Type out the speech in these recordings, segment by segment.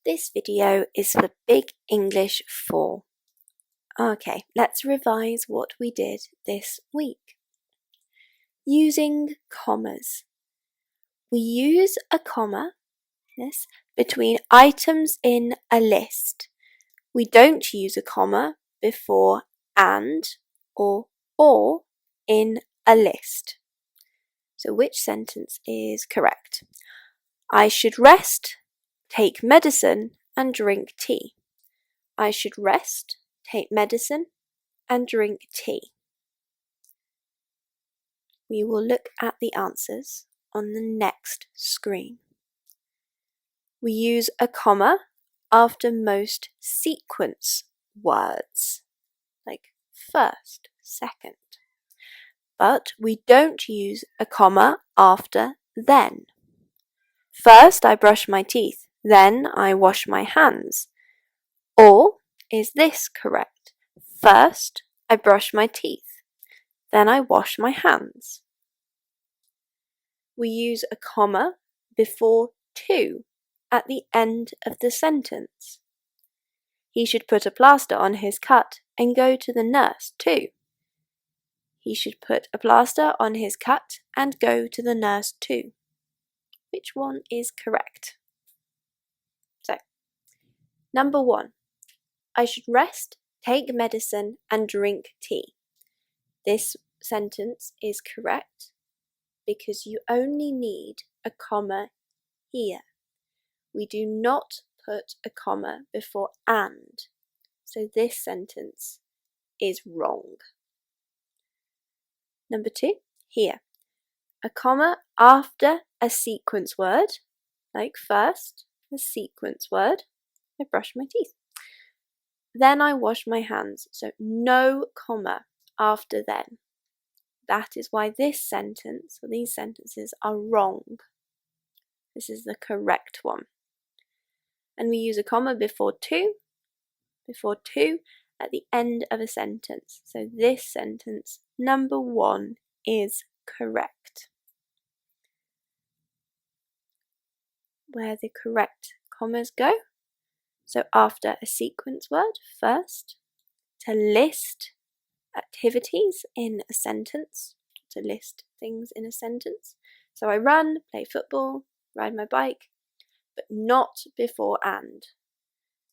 This video is for Big English 4. Okay, let's revise what we did this week. Using commas. We use a comma between items in a list. We don't use a comma before and or in a list. So which sentence is correct? I should rest, take medicine and drink tea. I should rest, take medicine and drink tea. We will look at the answers on the next screen. We use a comma after most sequence words, like first, second. But we don't use a comma after then. First I brush my teeth, then I wash my hands. Or is this correct? First I brush my teeth, then I wash my hands. We use a comma before to at the end of the sentence. He should put a plaster on his cut and go to the nurse too. He should put a plaster on his cut and go to the nurse too. Which one is correct? So, number 1. I should rest, take medicine and drink tea. This sentence is correct because you only need a comma here. We do not put a comma before and, so this sentence is wrong. Number 2, here. A comma after a sequence word, like first, a sequence word, I brush my teeth. Then I wash my hands, so no comma after then. That is why this sentence, or these sentences, are wrong. This is the correct one. And we use a comma before to at the end of a sentence. So this sentence, number 1, is correct. Where the correct commas go. So after a sequence word, first, to list activities in a sentence, to list things in a sentence. So I run, play football, ride my bike, but not before and.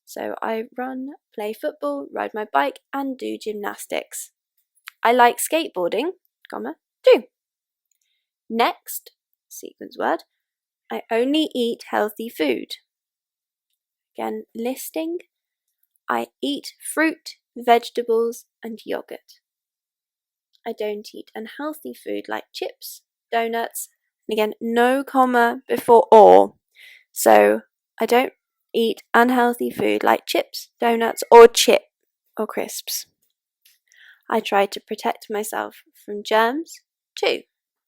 So I run, play football, ride my bike and do gymnastics. I like skateboarding, do. Next, sequence word, I only eat healthy food. Again, listing, I eat fruit, vegetables and yogurt. I don't eat unhealthy food like chips, donuts, and again, no comma before or. So I don't eat unhealthy food like chips, donuts or crisps. I try to protect myself from germs too.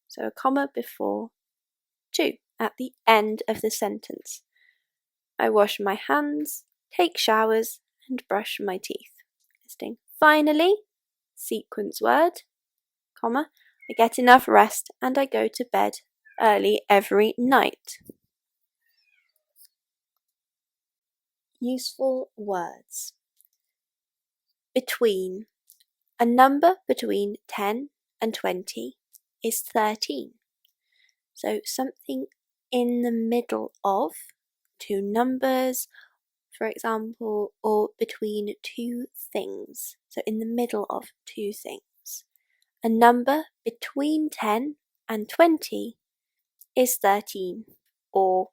So a comma before to at the end of the sentence. I wash my hands, take showers and brush my teeth. Listing. Finally, sequence word, comma, I get enough rest and I go to bed early every night. Useful words. Between. A number between 10 and 20 is 13. So something in the middle of two numbers, for example, or between two things. So in the middle of two things. A number between 10 and 20 is 13, or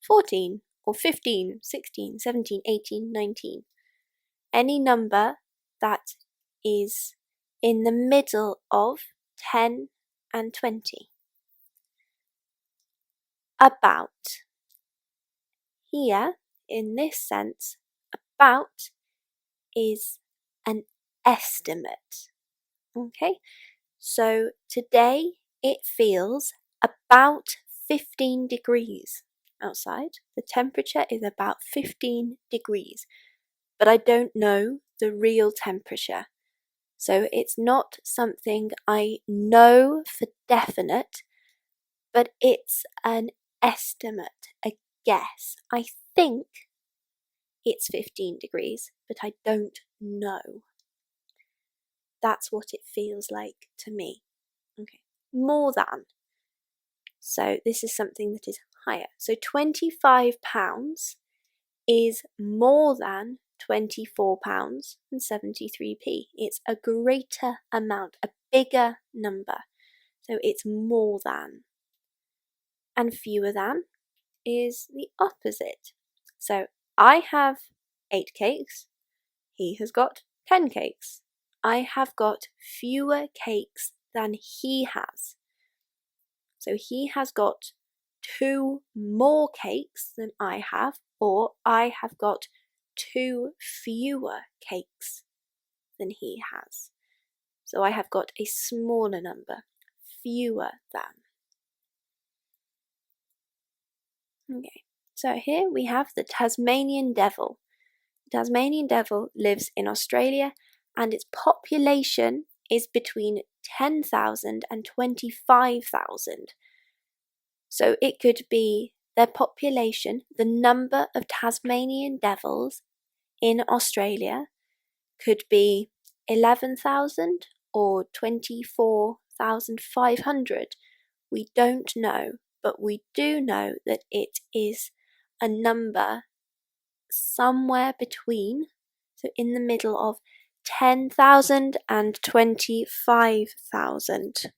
14, or 15, 16, 17, 18, 19. Any number that is in the middle of 10 and 20. About. Here, in this sense, about is an estimate. Okay, so today it feels about 15 degrees outside. The temperature is about 15 degrees, but I don't know the real temperature. So it's not something I know for definite, but it's an estimate, a guess. I think it's 15 degrees, but I don't know. That's what it feels like to me. Okay, more than. So this is something that is higher. So £25 is more than £24.73. It's a greater amount, a bigger number. So it's more than. And fewer than is the opposite. So I have 8 cakes. He has got 10 cakes. I have got fewer cakes than he has. So he has got 2 more cakes than I have, or I have got 2 fewer cakes than he has. So I have got a smaller number, fewer than. Okay, so here we have the Tasmanian devil. The Tasmanian devil lives in Australia and its population is between 10,000 and 25,000. So it could be their population, the number of Tasmanian devils in Australia could be 11,000 or 24,500. We don't know, but we do know that it is a number somewhere between, so in the middle of 10,000 and 25,000.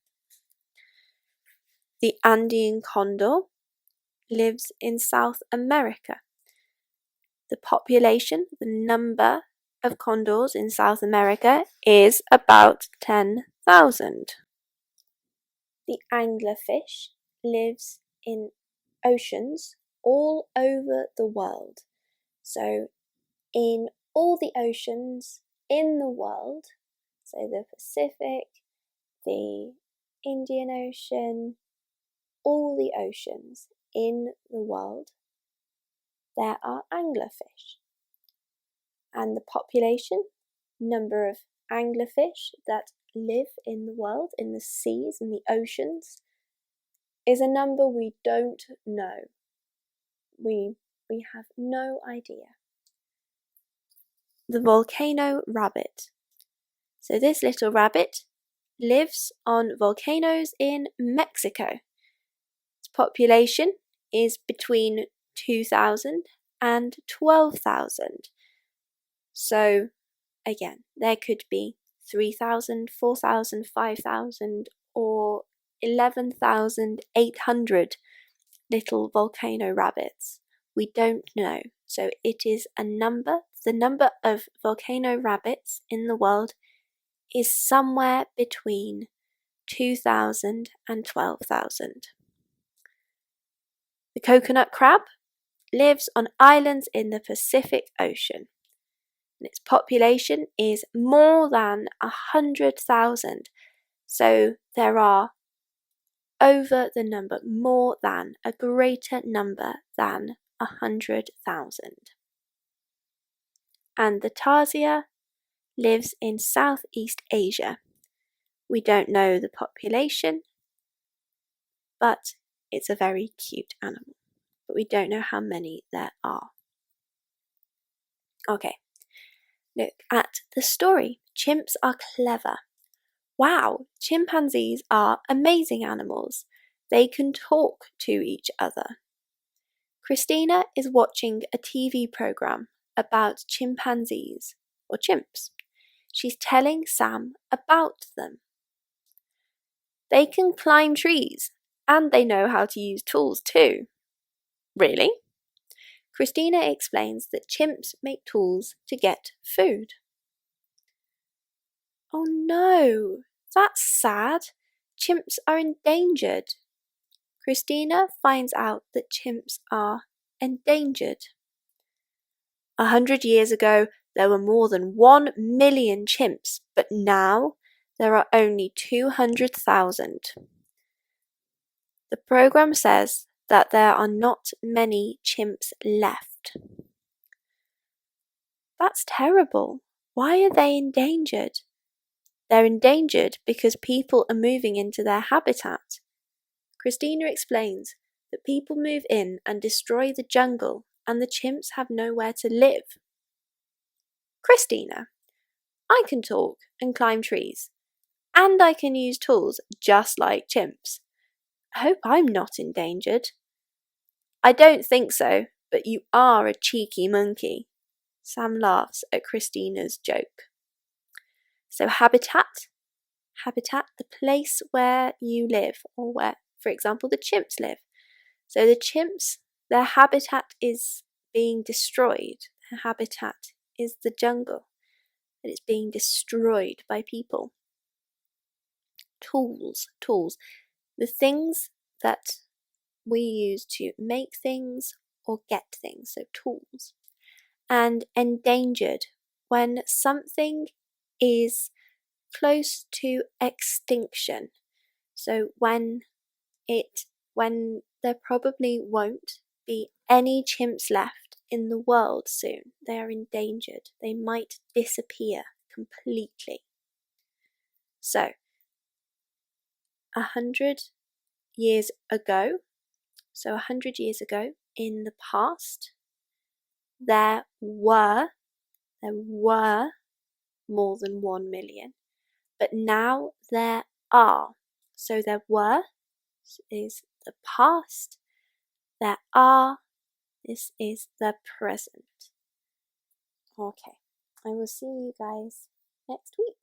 The Andean condor lives in South America. The population, the number of condors in South America is about 10,000. The anglerfish lives in oceans all over the world. So in all the oceans in the world, so the Pacific, the Indian Ocean, all the oceans in the world, there are anglerfish. And the population, number of anglerfish that live in the world, in the seas, in the oceans, is a number we don't know. We have no idea. The volcano rabbit. So this little rabbit lives on volcanoes in Mexico. Its population is between 2,000 and 12,000. So again, there could be 3,000, 4,000, 5,000 or 11,800 little volcano rabbits. We don't know. So it is a number. The number of volcano rabbits in the world is somewhere between 2,000 and 12,000. The coconut crab lives on islands in the Pacific Ocean. And its population is more than 100,000. So there are over the number, more than, a greater number than 100,000. And the tarsier lives in Southeast Asia. We don't know the population, but it's a very cute animal. But we don't know how many there are. Okay, look at the story. Chimps are clever. Wow, chimpanzees are amazing animals. They can talk to each other. Christina is watching a TV program about chimpanzees, or chimps. She's telling Sam about them. They can climb trees, and they know how to use tools too. Really? Christina explains that chimps make tools to get food. Oh no, that's sad. Chimps are endangered. Christina finds out that chimps are endangered. 100 years ago, there were more than 1 million chimps, but now there are only 200,000. The program says that there are not many chimps left. That's terrible. Why are they endangered? They're endangered because people are moving into their habitat. Christina explains that people move in and destroy the jungle and the chimps have nowhere to live. Christina, I can talk and climb trees, and I can use tools just like chimps. I hope I'm not endangered. I don't think so, but you are a cheeky monkey. Sam laughs at Christina's joke. So habitat, the place where you live, or where, for example, the chimps live. So the chimps, their habitat is being destroyed. Their habitat is the jungle, and it's being destroyed by people. Tools, the things that we use to make things or get things, so tools. And endangered, when something is close to extinction. So when there probably won't be any chimps left in the world soon. They are endangered. They might disappear completely. So, 100 years ago, in the past, there were more than 1 million, but now there are. So there were is the past, there are, this is the present. Okay, I will see you guys next week.